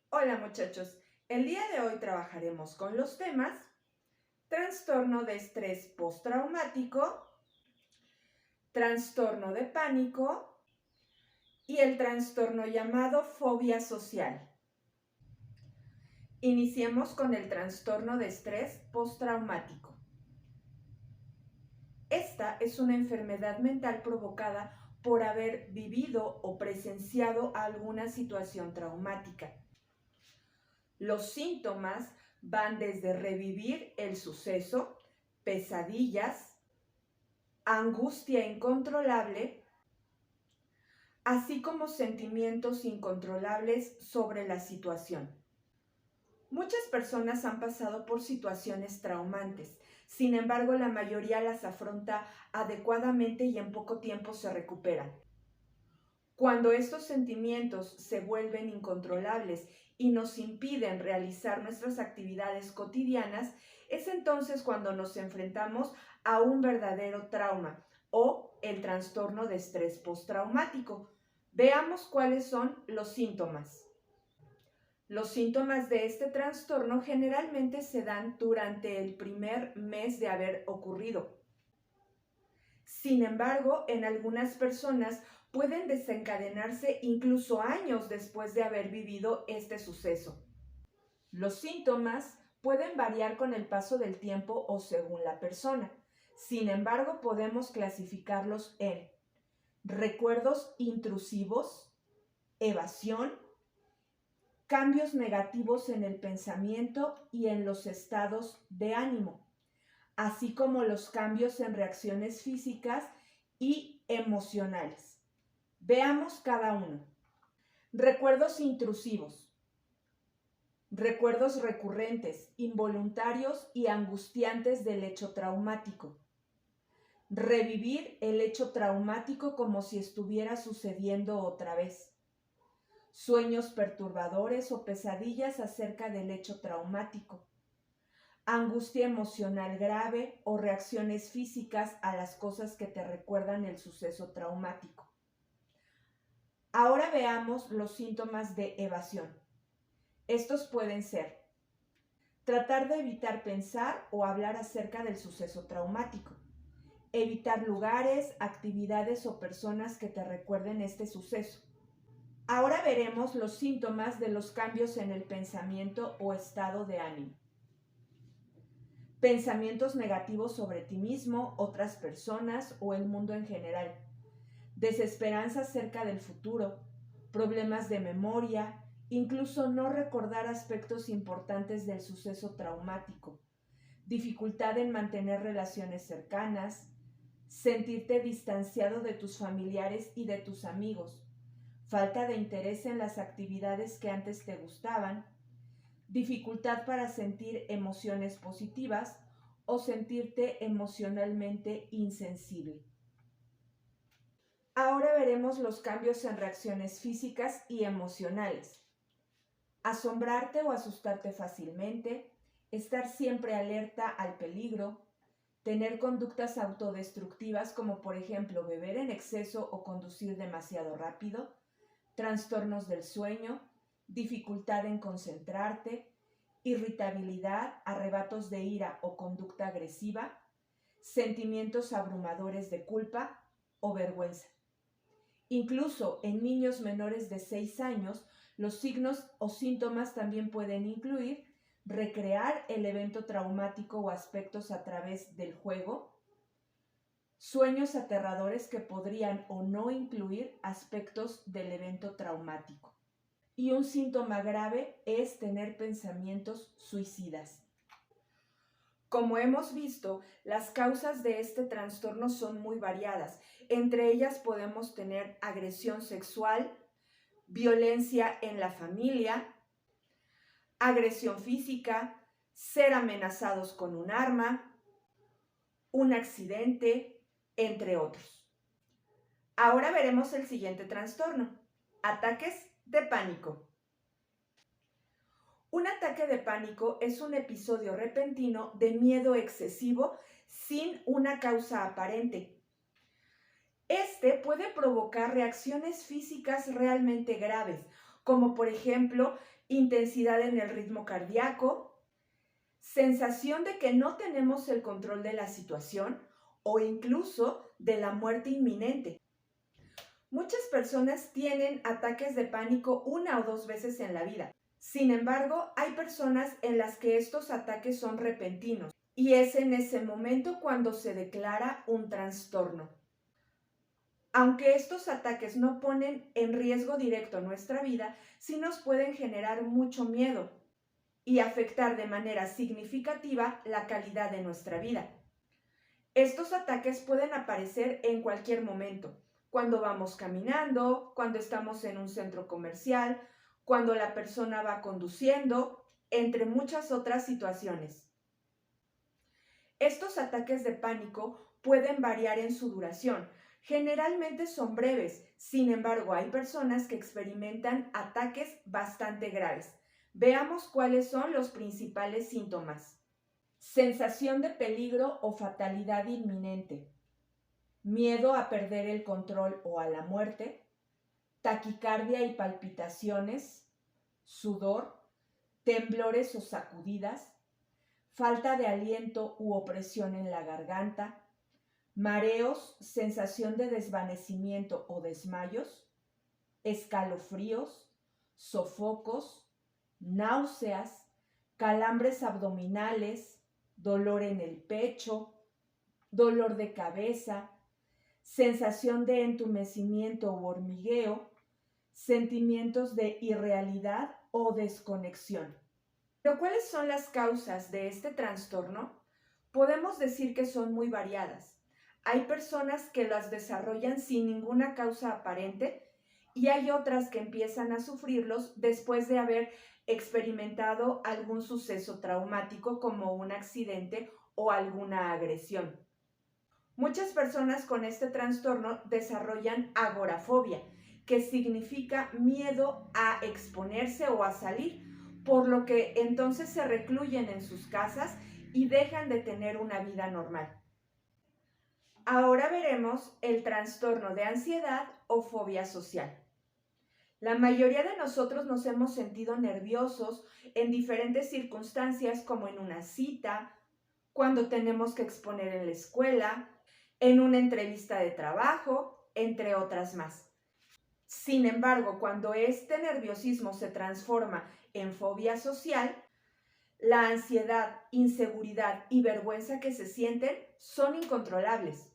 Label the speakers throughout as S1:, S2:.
S1: Hola muchachos, el día de hoy trabajaremos con los temas trastorno de estrés postraumático, trastorno de pánico y el trastorno llamado fobia social. Iniciemos con el trastorno de estrés postraumático. Esta es una enfermedad mental provocada por haber vivido o presenciado alguna situación traumática. Los síntomas van desde revivir el suceso, pesadillas, angustia incontrolable, así como sentimientos incontrolables sobre la situación. Muchas personas han pasado por situaciones traumantes, sin embargo, la mayoría las afronta adecuadamente y en poco tiempo se recuperan. Cuando estos sentimientos se vuelven incontrolables y nos impiden realizar nuestras actividades cotidianas, es entonces cuando nos enfrentamos a un verdadero trauma o el trastorno de estrés postraumático. Veamos cuáles son los síntomas. Los síntomas de este trastorno generalmente se dan durante el primer mes de haber ocurrido. Sin embargo, en algunas personas pueden desencadenarse incluso años después de haber vivido este suceso. Los síntomas pueden variar con el paso del tiempo o según la persona. Sin embargo, podemos clasificarlos en recuerdos intrusivos, evasión, cambios negativos en el pensamiento y en los estados de ánimo, así como los cambios en reacciones físicas y emocionales. Veamos cada uno. Recuerdos intrusivos. Recuerdos recurrentes, involuntarios y angustiantes del hecho traumático. Revivir el hecho traumático como si estuviera sucediendo otra vez. Sueños perturbadores o pesadillas acerca del hecho traumático. Angustia emocional grave o reacciones físicas a las cosas que te recuerdan el suceso traumático. Ahora veamos los síntomas de evasión. Estos pueden ser tratar de evitar pensar o hablar acerca del suceso traumático, evitar lugares, actividades o personas que te recuerden este suceso. Ahora veremos los síntomas de los cambios en el pensamiento o estado de ánimo. Pensamientos negativos sobre ti mismo, otras personas o el mundo en general. Desesperanza acerca del futuro, problemas de memoria, incluso no recordar aspectos importantes del suceso traumático, dificultad en mantener relaciones cercanas, sentirte distanciado de tus familiares y de tus amigos, falta de interés en las actividades que antes te gustaban, dificultad para sentir emociones positivas o sentirte emocionalmente insensible. Ahora veremos los cambios en reacciones físicas y emocionales. Asombrarte o asustarte fácilmente, estar siempre alerta al peligro, tener conductas autodestructivas como por ejemplo beber en exceso o conducir demasiado rápido, trastornos del sueño, dificultad en concentrarte, irritabilidad, arrebatos de ira o conducta agresiva, sentimientos abrumadores de culpa o vergüenza. Incluso en niños menores de 6 años, los signos o síntomas también pueden incluir recrear el evento traumático o aspectos a través del juego, sueños aterradores que podrían o no incluir aspectos del evento traumático. Y un síntoma grave es tener pensamientos suicidas. Como hemos visto, las causas de este trastorno son muy variadas. Entre ellas podemos tener agresión sexual, violencia en la familia, agresión física, ser amenazados con un arma, un accidente, entre otros. Ahora veremos el siguiente trastorno: ataques de pánico. Un ataque de pánico es un episodio repentino de miedo excesivo sin una causa aparente. Este puede provocar reacciones físicas realmente graves, como por ejemplo intensidad en el ritmo cardíaco, sensación de que no tenemos el control de la situación o incluso de la muerte inminente. Muchas personas tienen ataques de pánico 1 o 2 veces en la vida. Sin embargo, hay personas en las que estos ataques son repentinos y es en ese momento cuando se declara un trastorno. Aunque estos ataques no ponen en riesgo directo nuestra vida, sí nos pueden generar mucho miedo y afectar de manera significativa la calidad de nuestra vida. Estos ataques pueden aparecer en cualquier momento, cuando vamos caminando, cuando estamos en un centro comercial, cuando la persona va conduciendo, entre muchas otras situaciones. Estos ataques de pánico pueden variar en su duración. Generalmente son breves, sin embargo hay personas que experimentan ataques bastante graves. Veamos cuáles son los principales síntomas. Sensación de peligro o fatalidad inminente. Miedo a perder el control o a la muerte. Taquicardia y palpitaciones. Sudor. Temblores o sacudidas. Falta de aliento u opresión en la garganta. Mareos, sensación de desvanecimiento o desmayos. Escalofríos. Sofocos. Náuseas. Calambres abdominales. Dolor en el pecho. Dolor de cabeza. Sensación de entumecimiento u hormigueo. Sentimientos de irrealidad o desconexión. ¿Pero cuáles son las causas de este trastorno? Podemos decir que son muy variadas. Hay personas que las desarrollan sin ninguna causa aparente y hay otras que empiezan a sufrirlos después de haber experimentado algún suceso traumático como un accidente o alguna agresión. Muchas personas con este trastorno desarrollan agorafobia, que significa miedo a exponerse o a salir, por lo que entonces se recluyen en sus casas y dejan de tener una vida normal. Ahora veremos el trastorno de ansiedad o fobia social. La mayoría de nosotros nos hemos sentido nerviosos en diferentes circunstancias, como en una cita, cuando tenemos que exponer en la escuela, en una entrevista de trabajo, entre otras más. Sin embargo, cuando este nerviosismo se transforma en fobia social, la ansiedad, inseguridad y vergüenza que se sienten son incontrolables.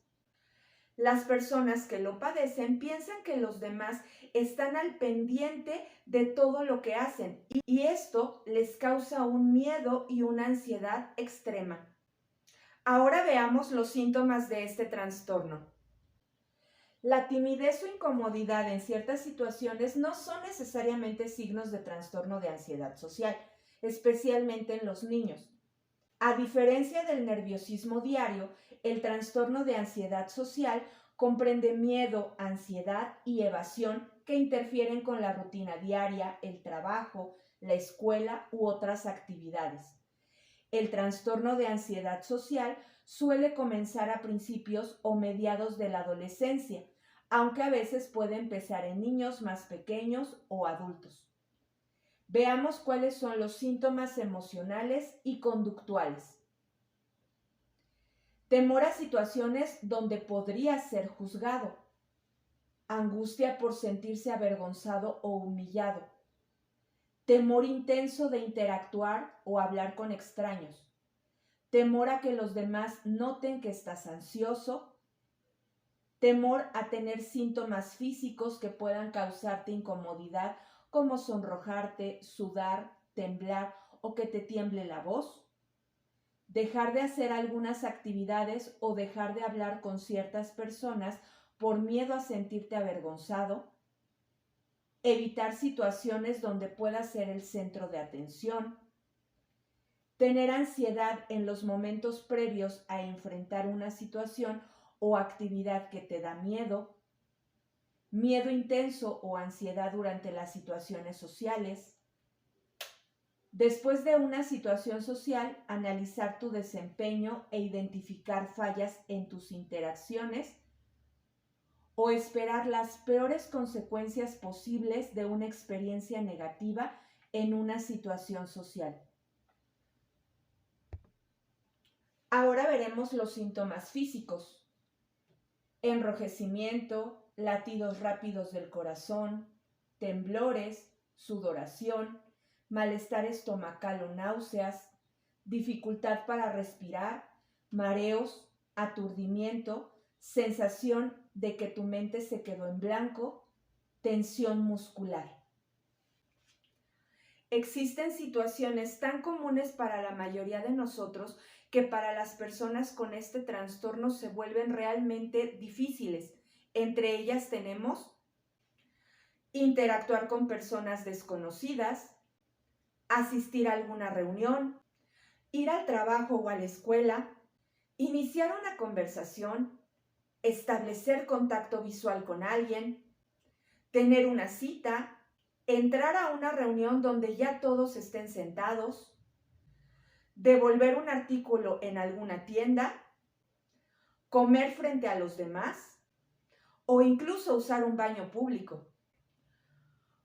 S1: Las personas que lo padecen piensan que los demás están al pendiente de todo lo que hacen y esto les causa un miedo y una ansiedad extrema. Ahora veamos los síntomas de este trastorno. La timidez o incomodidad en ciertas situaciones no son necesariamente signos de trastorno de ansiedad social, especialmente en los niños. A diferencia del nerviosismo diario, el trastorno de ansiedad social comprende miedo, ansiedad y evasión que interfieren con la rutina diaria, el trabajo, la escuela u otras actividades. El trastorno de ansiedad social suele comenzar a principios o mediados de la adolescencia, aunque a veces puede empezar en niños más pequeños o adultos. Veamos cuáles son los síntomas emocionales y conductuales. Temor a situaciones donde podría ser juzgado. Angustia por sentirse avergonzado o humillado. Temor intenso de interactuar o hablar con extraños. Temor a que los demás noten que estás ansioso. Temor a tener síntomas físicos que puedan causarte incomodidad, como sonrojarte, sudar, temblar o que te tiemble la voz. Dejar de hacer algunas actividades o dejar de hablar con ciertas personas por miedo a sentirte avergonzado. Evitar situaciones donde puedas ser el centro de atención. Tener ansiedad en los momentos previos a enfrentar una situación o actividad que te da miedo. Miedo intenso o ansiedad durante las situaciones sociales. Después de una situación social, analizar tu desempeño e identificar fallas en tus interacciones o esperar las peores consecuencias posibles de una experiencia negativa en una situación social. Ahora veremos los síntomas físicos: enrojecimiento, latidos rápidos del corazón, temblores, sudoración, malestar estomacal o náuseas, dificultad para respirar, mareos, aturdimiento, sensación de que tu mente se quedó en blanco, tensión muscular. Existen situaciones tan comunes para la mayoría de nosotros que para las personas con este trastorno se vuelven realmente difíciles. Entre ellas tenemos interactuar con personas desconocidas, asistir a alguna reunión, ir al trabajo o a la escuela, iniciar una conversación, establecer contacto visual con alguien, tener una cita, entrar a una reunión donde ya todos estén sentados, devolver un artículo en alguna tienda, comer frente a los demás o incluso usar un baño público.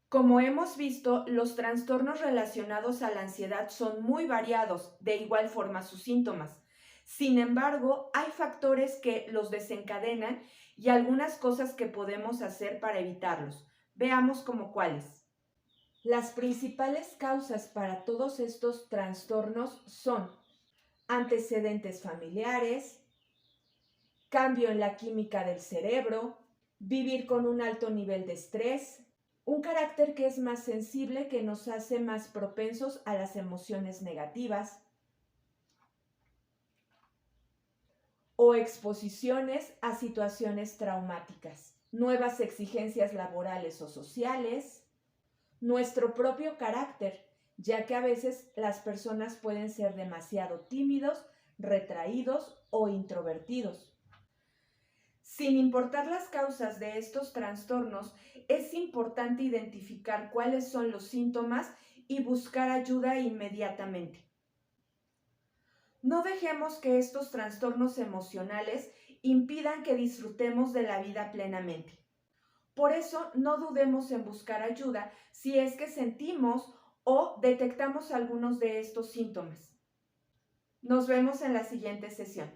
S1: Como hemos visto, los trastornos relacionados a la ansiedad son muy variados, de igual forma sus síntomas. Sin embargo, hay factores que los desencadenan y algunas cosas que podemos hacer para evitarlos. Veamos como cuáles. Las principales causas para todos estos trastornos son antecedentes familiares, cambio en la química del cerebro, vivir con un alto nivel de estrés, un carácter que es más sensible, que nos hace más propensos a las emociones negativas, o exposiciones a situaciones traumáticas, nuevas exigencias laborales o sociales, nuestro propio carácter, ya que a veces las personas pueden ser demasiado tímidos, retraídos o introvertidos. Sin importar las causas de estos trastornos, es importante identificar cuáles son los síntomas y buscar ayuda inmediatamente. No dejemos que estos trastornos emocionales impidan que disfrutemos de la vida plenamente. Por eso, no dudemos en buscar ayuda si es que sentimos o detectamos algunos de estos síntomas. Nos vemos en la siguiente sesión.